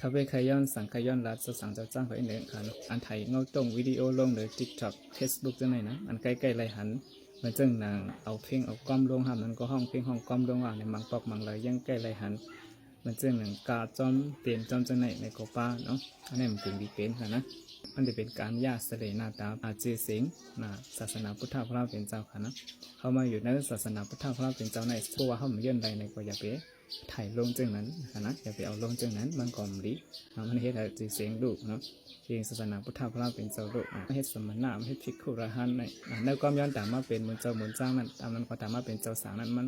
คาเฟ่ขย้อนสังขย้อนรัดสังเจ้าจ้างไปหนึ่งขันอันไทยเงาตรงวิดีโอลงเลย TikTok Facebook จังไหนนะอันใกล้ๆไรหันมันจึงนางเอาเพลงเอาก้อมลงห้ามนั้นก็ห้องเพลงห้องก้อมลงว่าในมังปอกมังเลยยังใกล้ไรหันมันจึงหนังกาจอมเตียนจอมจังไหนในโกป้าเนาะอันนี้มันถึงดีเป็นค่ะนะมันจะเป็นการย่าเสลนาตาอาจีสิงนะศาสนาพุทธพระเป็นเจ้าค่ะนะเข้ามาอยู่ในศาสนาพุทธพระเป็นเจ้าในเพราะว่าเขามาเยื่นใดในก็อย่าไปถ่ายลงจึงนั้นนะอย่าไปเอาลงจึงนั้นมันก่อนดีมันเฮ็ดให้จีเสียงดุเนาะเองศาสนาพุทธพระเป็นเจ้าดุเฮ็ดสมณะเฮ็ดพิกขุระหันในความย้อนตามมาเป็นมุนเจ้ามุนจ้างนั้นตามนั้นก็ตามมาเป็นเจ้าสางนั้นมัน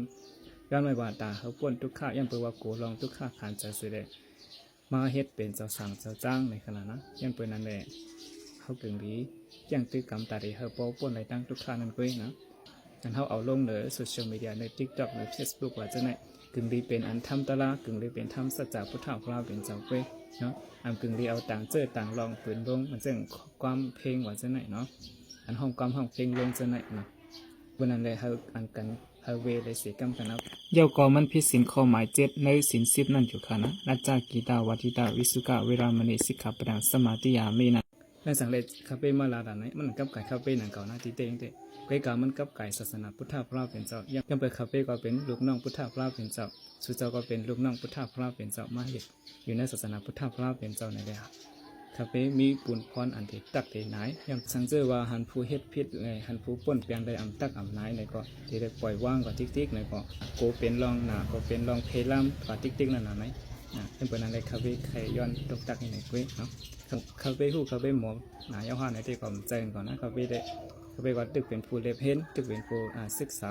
ย้อนไม่ว่าตาเขาป้วนทุกข้ายังเปว่ากูลองทุกข้าผ่านใจเสด็จมาเฮ็ดเป็นเจ้าสางเจ้าจ้างในขณะนั้นยังเป็นนั่นแหละเขากึ่งดียังตื้อกำตาดีเขาป้ป้วนอะไรตั้งทุกข้านั่นเว้ยนะกันเขาเอาลงเลยโซเชียลมีเดียใน TikTok ใน Facebook ว่าจะไหนกึ่งดีเป็นอันทำตลากึ่งดีเป็นทำสัจจะพุทธะพระเป็นเจ้าเว้ยเนาะอันกึ่งดีเอาต่างเจอต่างลองปืนลงมันจึงความเพลงว่าจะไหนเนาะอันห้องความห้องเพลงลงจะไหนเนาะวันนั้นเลยเขาอันกันเฮเวเลยเสียกรรมกันนะเย่าก็มันพิสินข้อหมาย7ในสิน10นั่นอยู่ค่ะนะนัจจากีตาวัติตาวิสุกะเวรามณีสิกขาปดังสมาธิยามีนะในสังเลคาเฟ่มาลาดานไหนมันกับไก่คาเฟ่หนังเก่าหน้าที่เต้งเต้ไก่กามันกับไก่ศาสนาพุทธพระเป็นเจ้ายังเปิดคาเฟ่ก็เป็นลูกน้องพุทธพระเป็นเจ้าสุเจ้าก็เป็นลูกน้องพุทธพระเป็นเจ้ามาเหตุอยู่ในศาสนาพุทธพระเป็นเจ้าในเดียคาเฟ่มีปุนพรอันที่ตักที่ไหนยังสังเจอว่าหันผู้เฮ็ดพิษเลยหันผู้ป้นเปลี่ยนได้อำตักอำไหนในก็ที่ได้ปล่อยว่างก็ติ๊กๆในก็โกเป็นรองหนาก็เป็นรองเพลัมก็ติ๊กๆนั่นน่ะไหนเป็นเปิดอะไรคาเฟ่ใครย้อนตกตักในเว้ยเนาะคาเฟ่หูคาเฟ่หมอหนาย่อห้าในที่ก่อนใจก่อนนะคาเฟ่ได้คาเฟ่ก็ตึกเป็นผู้เล็บเห็นตึกเป็นผู้ศึกษา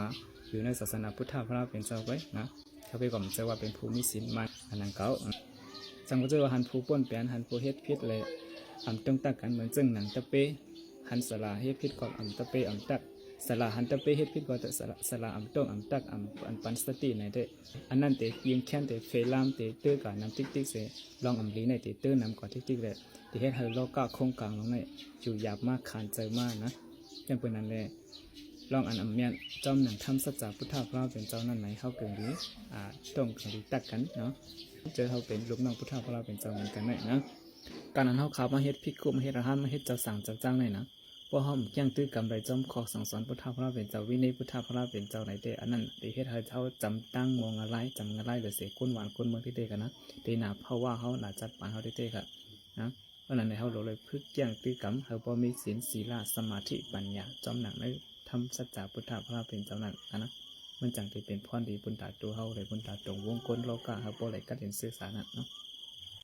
อยู่ในศาสนาพุทธพระเป็นเจ้าไว้นะคาเฟ่ก่อนใจว่าเป็นผู้มีศีลมาอันนั้นเก่าจังก็เจอว่าหันผู้ป้นเปลี่ยนหันผู้เฮ็ดพิษเลยตรงตักกันเหมือนจึงหนังตะเปหันสลาเฮ็ดพิษก่อนตะเปตักสลาหันตะเปเฮ็ดพิษก่อนสลาต้งตักอันปันสติในเด้อันนั้นเตยิงแค้นเตเฟลามเตตื้อกับน้ำติ๊กเสลองลีในเตตื้อน้ำก่อนติ๊กเลยเตเฮ็ดให้โลกะคงกลางลงในอยู่หยาบมากขานใจมากนะยังเป็นนั้นเลยลองอันเมียนจอมหนังทำสัจจะพุทธพระเป็นเจ้านั่นไหนเข้าเกินดีต้งกันดีตักกันเนาะเจอเขาเป็นลูกน้องพุทธพระเป็นเจ้าเหมือนกันนะการนั้นเขาขับมาเฮ็ดพิกุมาเฮ็ดอาหารมาเฮ็ดเจ้าสั่งเจ้าจ้างเลยนะว่าห้องย่างตื้อกำไรจอมขอสั่งสอนพุทธพระเป็นเจ้าวินัยพุทธพระเป็นเจ้าไหนเตอันนั้นได้เฮ็ดให้เขาจำตั้งมองอะไรจำอะไรหรือเสียก้นหวานก้นเมืองที่เตกันนะเตหนาเพราะว่าเขาหนาจัดปานเขาที่เตกันนะเพราะนั้นในเขาเลยพึกย่างตื้อกำเขาพอมีศีลศีลสมาธิปัญญาจอมหนังในทำสัจจะพุทธพระเป็นเจ้านั้นนะมันจังที่เป็นพรดีบุญตาตัวเขาเลยบุญตาตรงวงก้นโลกะเขาบ่ไหลกัดเห็นสื่อสารนั่นเนาะ